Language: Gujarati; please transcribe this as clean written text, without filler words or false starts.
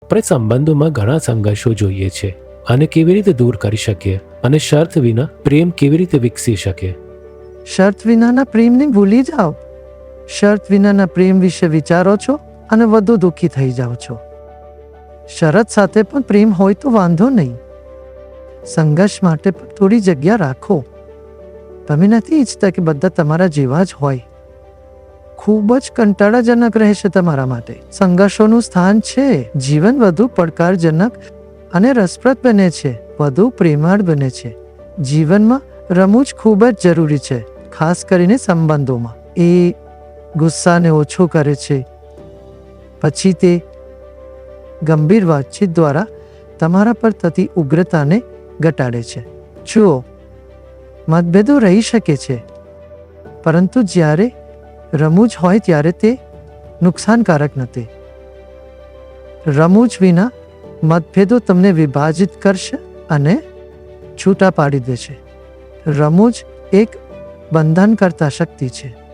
પણ સંબંધોમાં ઘણા સંઘર્ષો જોઈએ છે અને કેવી રીતે દૂર કરી શકીએ, અને શરત વિના પ્રેમ કેવી રીતે વિકસી શકે? શરત વિનાના પ્રેમને ભૂલી જાઓ. શરત વિનાના પ્રેમ વિશે વિચારો છો અને વધુ દુઃખી થઈ જાઓ છો. શરત સાથે પણ પ્રેમ હોય તો વાંધો નહીં. સંઘર્ષ માટે પણ થોડી જગ્યા રાખો. તમે નથી ઈચ્છતા કે બધા તમારા જેવા જ હોય. ખૂબ જ કંટાળાજનક રહેશે તમારા માટે. સંઘર્ષોનું સ્થાન છે. જીવન વધુ પડકારજનક અને રસપ્રદ બને છે, વધુ પ્રેમાળ બને છે. જીવનમાં રમૂજ ખૂબ જ જરૂરી છે, ખાસ કરીને સંબંધોમાં. એ ગુસ્સાને ઓછો કરે છે. પછી તે ગંભીર વાતચીત દ્વારા તમારા પર થતી ઉગ્રતાને ઘટાડે છે. જુઓ, મતભેદો રહી શકે છે, પરંતુ જ્યારે રમૂજ હોય ત્યારે તે નુકસાનકારક નથી. રમૂજ વિના મતભેદો તમને વિભાજિત કરશે અને છૂટા પાડી દેશે. રમૂજ એક બંધનકર્તા શક્તિ છે.